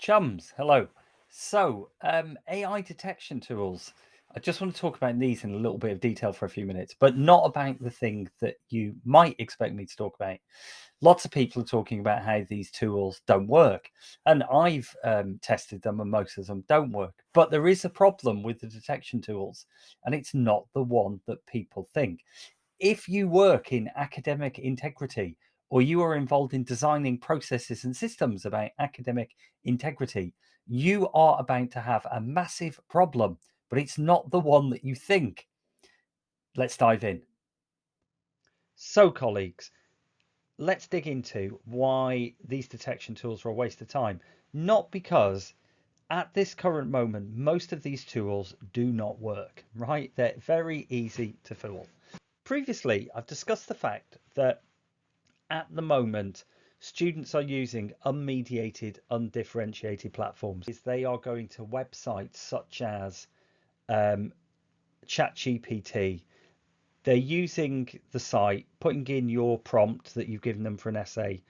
Chums, hello. AI detection tools. I just want to talk about these in a little bit of detail for a few minutes, but not about the thing that you might expect me to talk about. Lots of people are talking about how these tools don't work, and I've tested them, and most of them don't work. But there is a problem with the detection tools, and it's not the one that people think. If you work in academic integrity, or you are involved in designing processes and systems about academic integrity, you are about to have a massive problem, but it's not the one that you think. Let's dive in. So, colleagues, let's dig into why these detection tools are a waste of time. Not because at this current moment, most of these tools do not work, right? They're very easy to fool. Previously, I've discussed the fact that at the moment, students are using unmediated, undifferentiated platforms. They are going to websites such as ChatGPT. They're using the site, putting in your prompt that you've given them for an essay,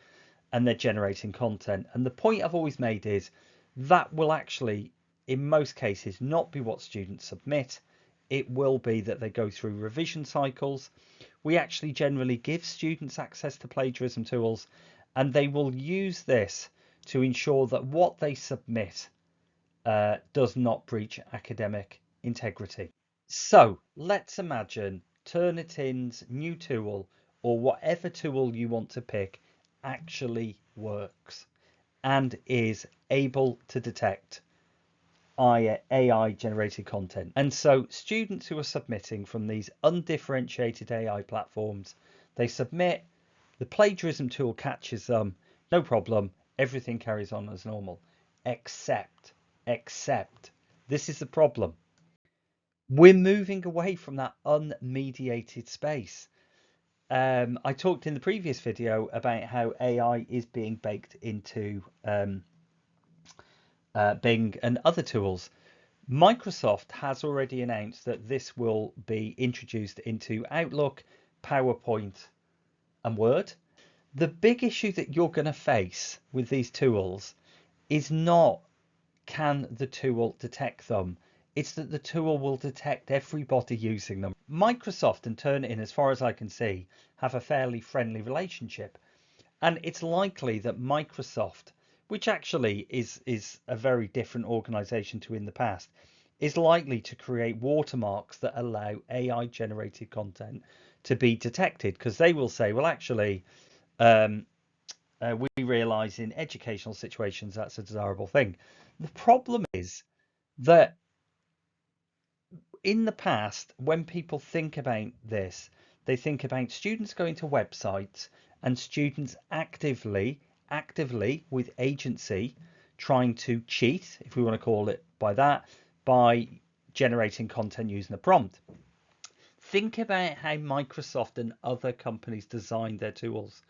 and they're generating content. And the point I've always made is that will actually, in most cases, not be what students submit. It will be that they go through revision cycles. We actually generally give students access to plagiarism tools, and they will use this to ensure that what they submit does not breach academic integrity. So let's imagine Turnitin's new tool, or whatever tool you want to pick, actually works and is able to detect AI generated content. And so students who are submitting from these undifferentiated AI platforms, they submit, the plagiarism tool catches them, no problem, everything carries on as normal, except, this is the problem. We're moving away from that unmediated space. I talked in the previous video about how AI is being baked into Bing and other tools. Microsoft has already announced that this will be introduced into Outlook, PowerPoint, and Word. The big issue that you're going to face with these tools is not can the tool detect them, it's that the tool will detect everybody using them. Microsoft and Turnitin, as far as I can see, have a fairly friendly relationship. And it's likely that Microsoft, which actually is a very different organization to in the past, is likely to create watermarks that allow AI generated content to be detected, because they will say, well, actually, we realize in educational situations that's a desirable thing. The problem is that in the past, when people think about this, they think about students going to websites and students actively with agency trying to cheat, if we want to call it by that, by generating content using a prompt. Think about how Microsoft and other companies design their tools.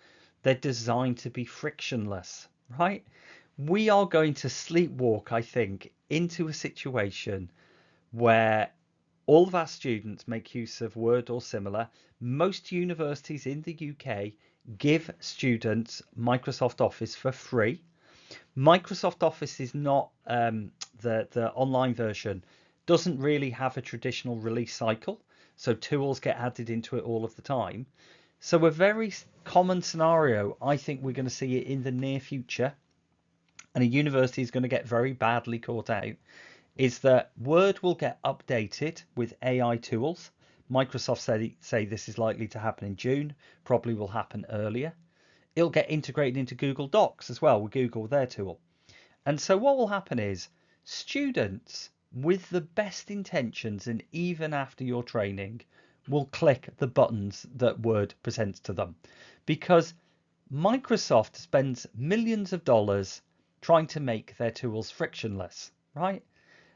They're designed to be frictionless, right? We are going to sleepwalk, I think, into a situation where all of our students make use of Word or similar. Most universities in the UK give students Microsoft Office for free. Microsoft Office is not the online version, doesn't really have a traditional release cycle, so tools get added into it all of the time. So a very common scenario, I think we're going to see it in the near future, and a university is going to get very badly caught out, is that Word will get updated with AI tools. Microsoft say this is likely to happen in June, probably will happen earlier. It'll get integrated into Google Docs as well with Google, their tool. And so what will happen is students with the best intentions, and even after your training, will click the buttons that Word presents to them, because Microsoft spends millions of dollars trying to make their tools frictionless, right?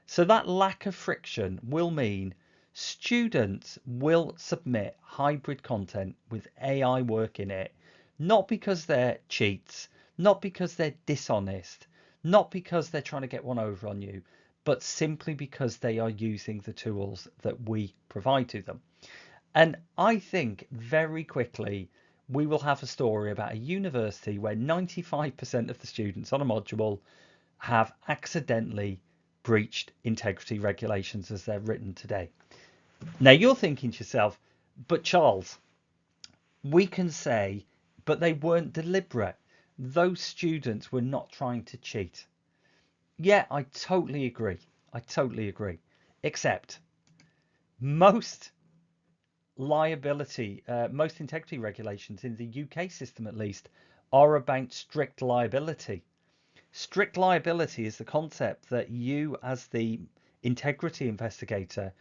So that lack of friction will mean students will submit hybrid content with AI work in it, not because they're cheats, not because they're dishonest, not because they're trying to get one over on you, but simply because they are using the tools that we provide to them. And I think very quickly we will have a story about a university where 95% of the students on a module have accidentally breached integrity regulations as they're written today. Now you're thinking to yourself, but Charles, we can say, but they weren't deliberate. Those students were not trying to cheat. Yeah, I totally agree. I totally agree. Except most most integrity regulations in the UK system at least, are about strict liability. Strict liability is the concept that you, as the integrity investigator,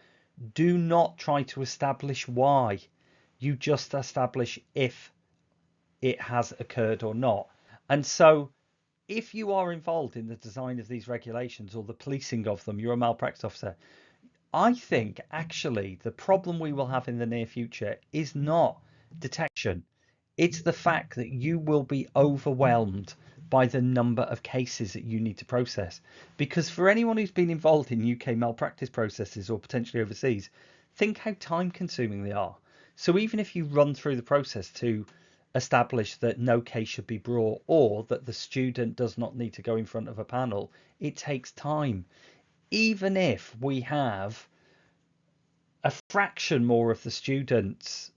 do not try to establish why. You just establish if it has occurred or not. And so, if you are involved in the design of these regulations or the policing of them, you're a malpractice officer. I think actually the problem we will have in the near future is not detection. It's the fact that you will be overwhelmed by the number of cases that you need to process. Because for anyone who's been involved in UK malpractice processes or potentially overseas, think how time consuming they are. So even if you run through the process to establish that no case should be brought or that the student does not need to go in front of a panel, it takes time. Even if we have a fraction more of the students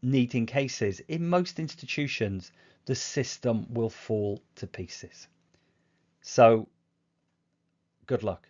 needing cases, in most institutions, the system will fall to pieces. So, good luck.